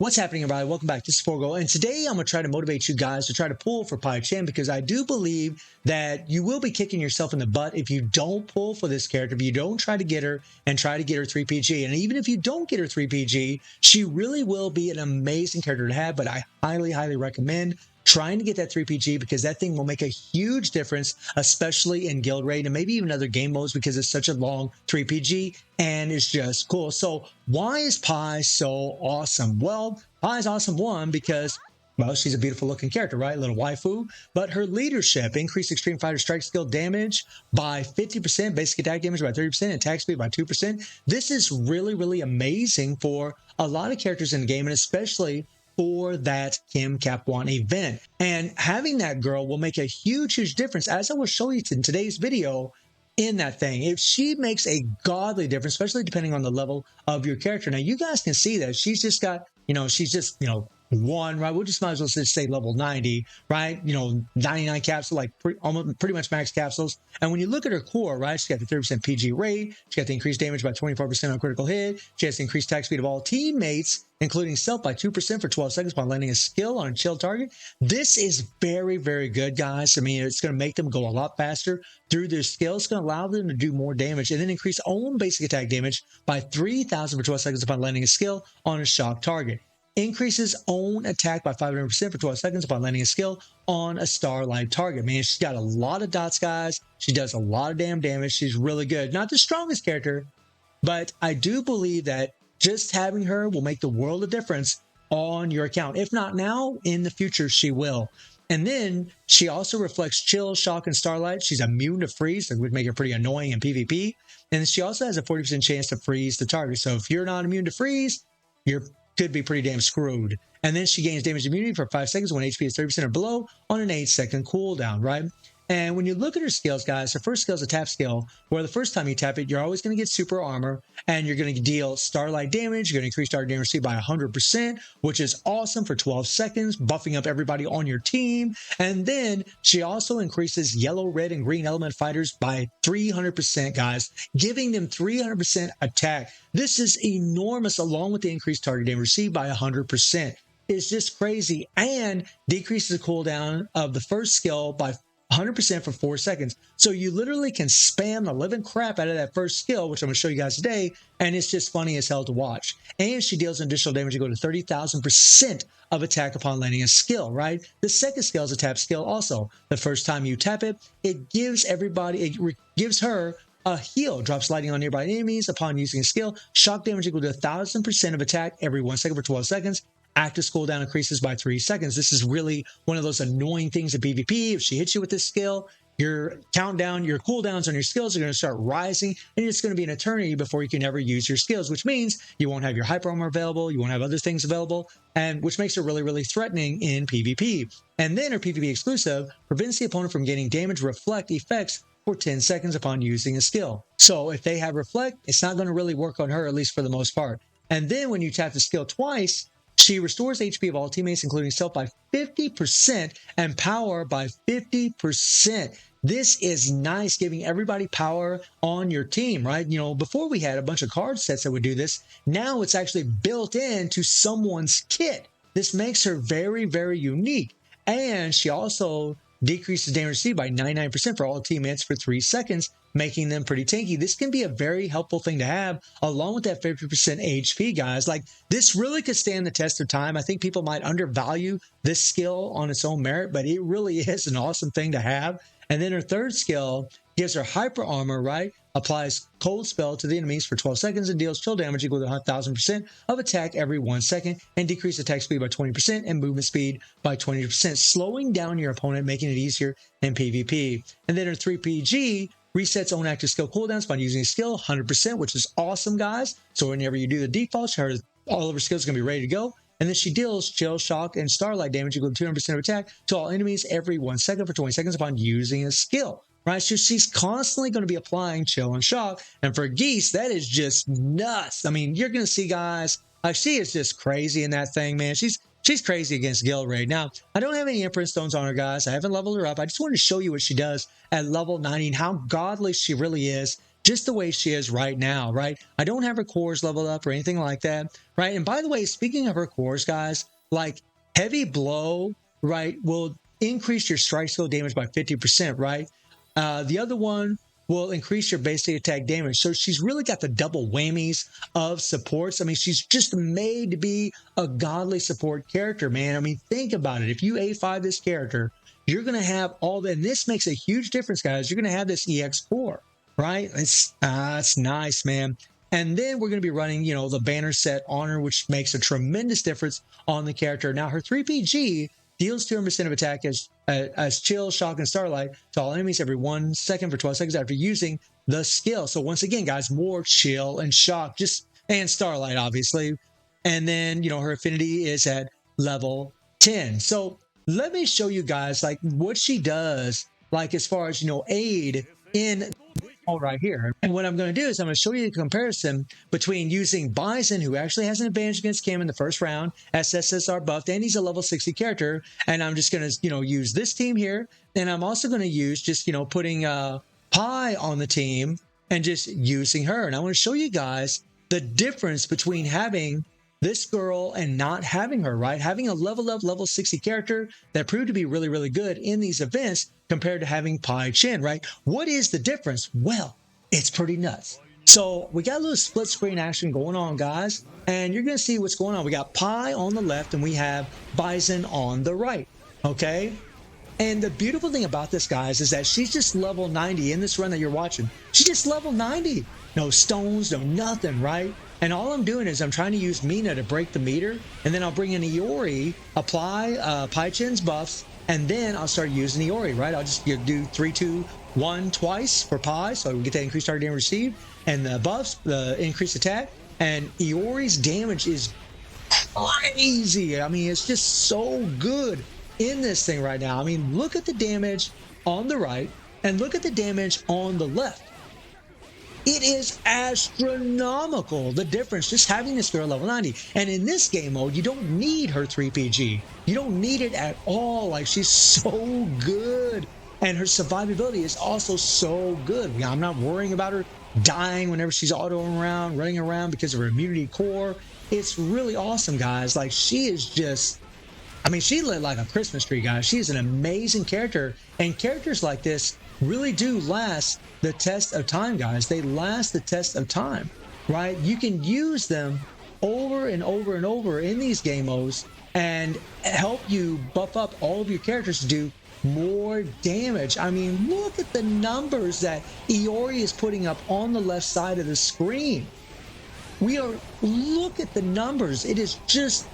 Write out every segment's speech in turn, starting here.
What's happening, everybody? Welcome back. This is Forgo, and today I'm going to try to motivate you guys to try to pull for Pai Chan because I do believe that you will be kicking yourself in the butt if you don't pull for this character, if you don't try to get her and try to get her 3PG. And even if you don't get her 3PG, she really will be an amazing character to have, but I highly recommend trying to get that 3PG because that thing will make a huge difference, especially in guild raid and maybe even other game modes because it's such a long 3PG and it's just cool. So why is Pai so awesome? Well, Pai's awesome, one, because well, she's a beautiful looking character, right? Little waifu. But her leadership, increased extreme fighter strike skill damage by 50%, basic attack damage by 30%, attack speed by 2%. This is really amazing for a lot of characters in the game, and especially for that Kim Cap1 event. And having that girl will make a huge difference, as I will show you in today's video, in that thing. If she makes a godly difference, especially depending on the level of your character. Now, you guys can see that she's just got, she's just, one, right? We'll just might as well just say level 90, right? 99 capsule, like pretty much max capsules. And when you look at her core, right, she's got the 30% PG rate, she got the increased damage by 24% on critical hit, she has the increased attack speed of all teammates, including self, by 2% for 12 seconds upon landing a skill on a chill target. This is very good, guys. I mean, it's going to make them go a lot faster through their skills. It's going to allow them to do more damage and then increase own basic attack damage by 3,000 for 12 seconds upon landing a skill on a shock target. Increases own attack by 500% for 12 seconds upon landing a skill on a starlight target. Man, she's got a lot of dots, guys. She does a lot of damn damage. She's really good. Not the strongest character, but I do believe that just having her will make the world of difference on your account. If not now, in the future, she will. And then she also reflects chill, shock, and starlight. She's immune to freeze, that would make her pretty annoying in PvP. And she also has a 40% chance to freeze the target. So if you're not immune to freeze, you're could be pretty damn screwed. And then she gains damage immunity for 5 seconds when HP is 30% or below on an 8-second cooldown, right? And when you look at her skills, guys, her first skill is a tap skill, where the first time you tap it, you're always going to get super armor, and you're going to deal starlight damage. You're going to increase target damage by 100%, which is awesome for 12 seconds, buffing up everybody on your team. And then she also increases yellow, red, and green element fighters by 300%, guys, giving them 300% attack. This is enormous, along with the increased target damage received by 100%. It's just crazy, and decreases the cooldown of the first skill by 100% for 4 seconds. So you literally can spam the living crap out of that first skill, which I'm going to show you guys today, and it's just funny as hell to watch. And she deals additional damage to go to 30,000% of attack upon landing a skill, right? The second skill is a tap skill also. The first time you tap it, it gives gives her a heal, drops lightning on nearby enemies upon using a skill. Shock damage equal to 1,000% of attack every 1 second for 12 seconds. Active cooldown increases by 3 seconds. This is really one of those annoying things in PvP. If she hits you with this skill, your countdown, your cooldowns on your skills are going to start rising, and it's going to be an eternity before you can ever use your skills, which means you won't have your hyper armor available, you won't have other things available, and which makes her really threatening in PvP. And then her PvP exclusive prevents the opponent from gaining damage reflect effects for 10 seconds upon using a skill. So if they have reflect, it's not going to really work on her, at least for the most part. And then when you tap the skill twice, she restores HP of all teammates, including self, by 50% and power by 50%. This is nice, giving everybody power on your team, right? Before we had a bunch of card sets that would do this. Now it's actually built into someone's kit. This makes her very unique. And she also decreases damage received by 99% for all teammates for 3 seconds, making them pretty tanky. This can be a very helpful thing to have, along with that 50% HP, guys. Like, this really could stand the test of time. I think people might undervalue this skill on its own merit, but it really is an awesome thing to have. And then her third skill gives her hyper armor, right? Applies cold spell to the enemies for 12 seconds and deals chill damage equal to 1,000% of attack every 1 second, and decrease attack speed by 20% and movement speed by 20%, slowing down your opponent, making it easier in PvP. And then her 3PG resets own active skill cooldowns by using a skill 100%, which is awesome, guys. So whenever you do the default, all of her skills are going to be ready to go. And then she deals chill, shock, and starlight damage equal to 200% of attack to all enemies every 1 second for 20 seconds upon using a skill. Right? So she's constantly going to be applying chill and shock. And for Geese, that is just nuts. I mean, you're going to see, guys, she is just crazy in that thing, man. She's crazy against guild raid. Now, I don't have any Empress Stones on her, guys. I haven't leveled her up. I just wanted to show you what she does at level 90 and how godly she really is. just the way she is right now, right? I don't have her cores leveled up or anything like that, right? And by the way, speaking of her cores, guys, like heavy blow, right, will increase your strike skill damage by 50%, right? The other one will increase your basic attack damage. So she's really got the double whammies of supports. I mean, she's just made to be a godly support character, man. I mean, think about it. If you A5 this character, you're going to have all that. And this makes a huge difference, guys. You're going to have this EX core, right? It's nice, man. And then we're going to be running, you know, the banner set on her, which makes a tremendous difference on the character. Now, her 3PG deals 200% of attack as chill, shock, and starlight to all enemies every 1 second for 12 seconds after using the skill. So once again, guys, more chill and shock, and starlight, obviously. And then, you know, her affinity is at level 10. So let me show you guys like what she does, like as far as, you know, aid in right here. And what I'm going to do is I'm going to show you the comparison between using Bison, who actually has an advantage against Cam in the first round, SSSR buffed, and he's a level 60 character. And I'm just going to, you know, use this team here. And I'm also going to use just, you know, putting Pai on the team and just using her. And I want to show you guys the difference between having this girl and not having her, right? Having a level up, level 60 character that proved to be really, really good in these events compared to having Pai Chan, right? What is the difference? Well, it's pretty nuts. So we got a little split screen action going on, guys, and you're going to see what's going on. We got Pai on the left and we have Bison on the right, okay? And the beautiful thing about this, guys, is that she's just level 90 in this run that you're watching. She's just level 90. No stones, no nothing, right? And all I'm doing is I'm trying to use Mina to break the meter, and then I'll bring in Iori, apply Pai Chan's buffs, and then I'll start using Iori, right? I'll just do 3, 2, 1 twice for Pai, so we get that increased target damage received, and the buffs, the increased attack, and Iori's damage is crazy. I mean, it's just so good in this thing right now. I mean, look at the damage on the right, and look at the damage on the left. It is astronomical, the difference just having this girl level 90. And in this game mode, you don't need her 3PG. You don't need it at all. Like, she's so good. And her survivability is also so good. I'm not worrying about her dying whenever she's running around because of her immunity core. It's really awesome, guys. Like, she is just, I mean, she lit like a Christmas tree, guys. She is an amazing character. And characters like this really do last the test of time, guys. They last the test of time, right? You can use them over and over and over in these game modes and help you buff up all of your characters to do more damage. I mean, look at the numbers that Iori is putting up on the left side of the screen. Look at the numbers. It is just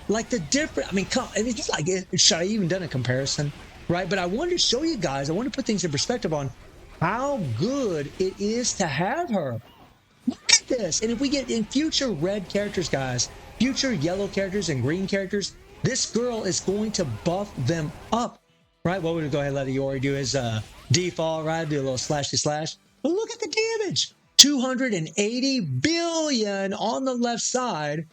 like the different, I mean, it's like, should I even done a comparison? Right, but I wanted to show you guys, I want to put things in perspective on how good it is to have her. Look at this. And if we get in future red characters, guys, future yellow characters and green characters, this girl is going to buff them up, right? What would we go ahead and let Iori do his default, right? Do a little slashy slash. But look at the damage. 280 billion on the left side,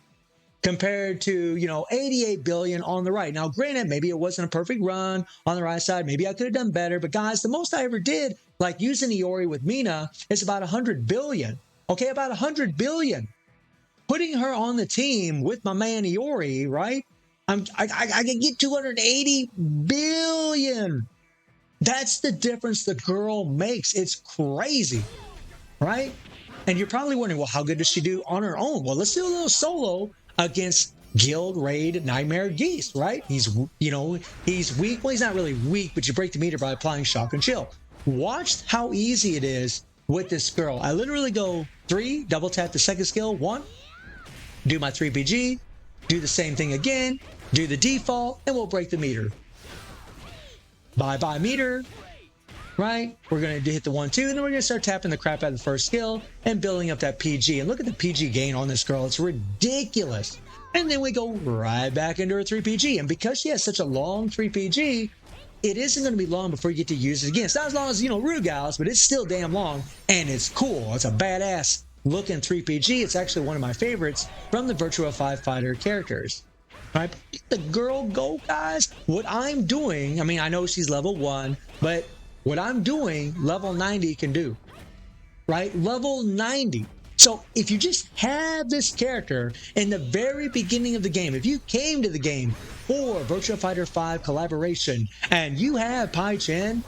compared to, you know, 88 billion on the right. Now, granted, maybe it wasn't a perfect run on the right side. Maybe I could have done better. But guys, the most I ever did, like using Iori with Mina, is about 100 billion. Okay, about 100 billion. Putting her on the team with my man Iori, right? I can get 280 billion. That's the difference the girl makes. It's crazy, right? And you're probably wondering, well, how good does she do on her own? Well, let's do a little solo against Guild Raid Nightmare Geese, right? He's weak. Well, he's not really weak, but you break the meter by applying shock and chill. Watch how easy it is with this girl. I literally go 3, double tap the second skill, 1, do my 3PG, do the same thing again, do the default, and we'll break the meter. Bye meter, right? We're going to hit the 1, 2, and then we're going to start tapping the crap out of the first skill and building up that PG. And look at the PG gain on this girl. It's ridiculous. And then we go right back into her 3PG. And because she has such a long 3PG, it isn't going to be long before you get to use it again. It's not as long as, you know, Rugal's, but it's still damn long. And it's cool. It's a badass looking 3PG. It's actually one of my favorites from the Virtua 5 Fighter characters. Right? The girl go, guys. What I'm doing, I mean, I know she's level 1, but what I'm doing, level 90 can do. right? Level 90. So if you just have this character in the very beginning of the game, if you came to the game for Virtua Fighter 5 collaboration and you have Pai Chan,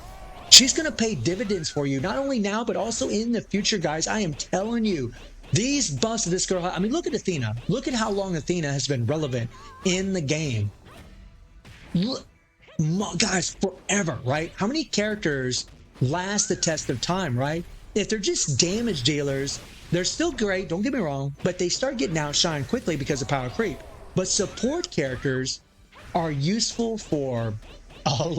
she's going to pay dividends for you, not only now, but also in the future, guys. I am telling you, these buffs of this girl, I mean, look at Athena. Look at how long Athena has been relevant in the game. Look, guys, forever, right? How many characters last the test of time, right? If they're just damage dealers, they're still great, don't get me wrong, but they start getting outshined quickly because of power creep. But support characters are useful for a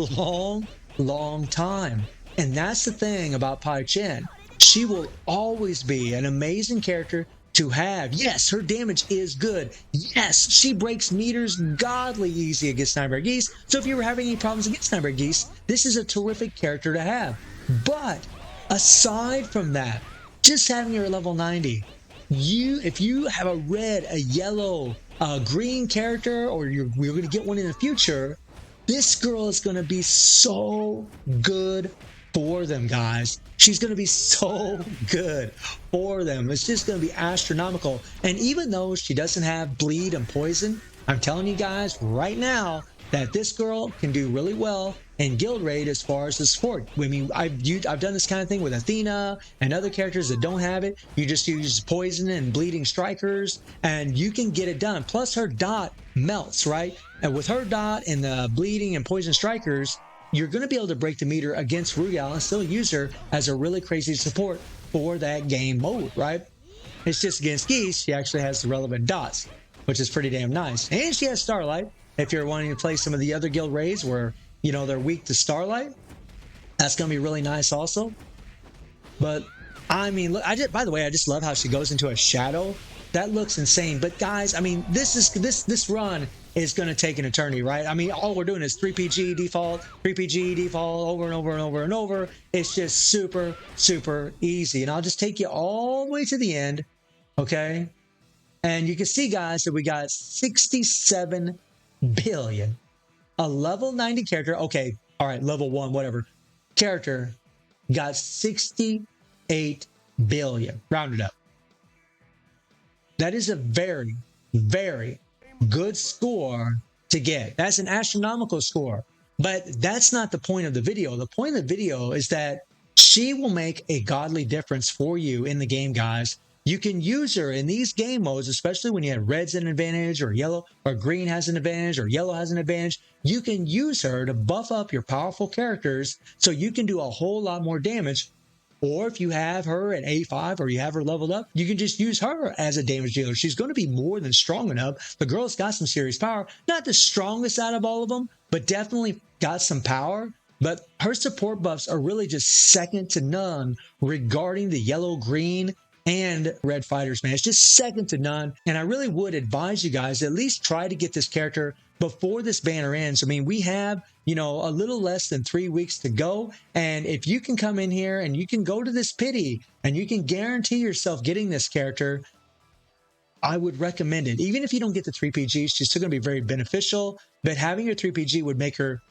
long time. And that's the thing about Pai Chan. She will always be an amazing character to have. Yes, her damage is good. Yes, she breaks meters godly easy against Nightmare Geese. So if you were having any problems against Nightmare Geese, this is a terrific character to have. But aside from that, just having her level 90, if you have a red, a yellow, a green character, or you're going to get one in the future, this girl is going to be so good for them, guys. She's going to be so good for them. It's just going to be astronomical. And even though she doesn't have bleed and poison, I'm telling you guys right now that this girl can do really well in guild raid as far as the support. I mean, I've done this kind of thing with Athena and other characters that don't have it. You just use poison and bleeding strikers and you can get it done. Plus her dot melts, right? And with her dot and the bleeding and poison strikers, you're going to be able to break the meter against Rugal and still use her as a really crazy support for that game mode, right? It's just against Geese, she actually has the relevant dots, which is pretty damn nice. And she has Starlight. If you're wanting to play some of the other guild raids where, you know, they're weak to Starlight, that's going to be really nice also. But, I mean, look, by the way, I just love how she goes into a shadow. That looks insane. But, guys, I mean, this run is going to take an eternity, right? I mean, all we're doing is 3PG default over and over and over and over. It's just super, super easy. And I'll just take you all the way to the end, okay? And you can see, guys, that we got 67 billion. A level 90 character, okay, all right, level 1, whatever. Character got 68 billion, rounded up. That is a very, very good score to get. That's an astronomical score. But that's not the point of the video. The point of the video is that she will make a godly difference for you in the game, guys. You can use her in these game modes, especially when you have red's an advantage or yellow or green has an advantage or yellow has an advantage. You can use her to buff up your powerful characters so you can do a whole lot more damage. Or if you have her at A5 or you have her leveled up, you can just use her as a damage dealer. She's going to be more than strong enough. The girl's got some serious power. Not the strongest out of all of them, but definitely got some power. But her support buffs are really just second to none regarding the yellow, green, and red fighters, man. It's just second to none. And I really would advise you guys to at least try to get this character before this banner ends. I mean, we have, you know, a little less than 3 weeks to go. And if you can come in here and you can go to this pity and you can guarantee yourself getting this character, I would recommend it. Even if you don't get the 3PG, she's still going to be very beneficial. But having your 3PG would make her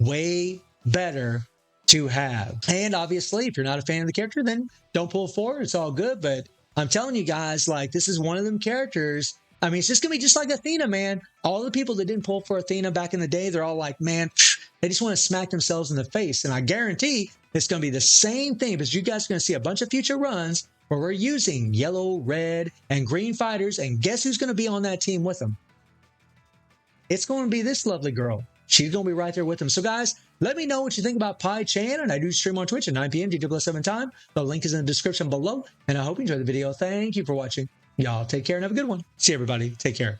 way better to have. And obviously, if you're not a fan of the character, then don't pull for it. It's all good. But I'm telling you guys, like, this is one of them characters. I mean, it's just going to be just like Athena, man. All the people that didn't pull for Athena back in the day, they're all like, man, they just want to smack themselves in the face. And I guarantee it's going to be the same thing because you guys are going to see a bunch of future runs where we're using yellow, red, and green fighters. And guess who's going to be on that team with them? It's going to be this lovely girl. She's going to be right there with them. So, guys, let me know what you think about Pai Chan. And I do stream on Twitch at 9 p.m. GW7 time. The link is in the description below. And I hope you enjoyed the video. Thank you for watching. Y'all take care and have a good one. See everybody. Take care.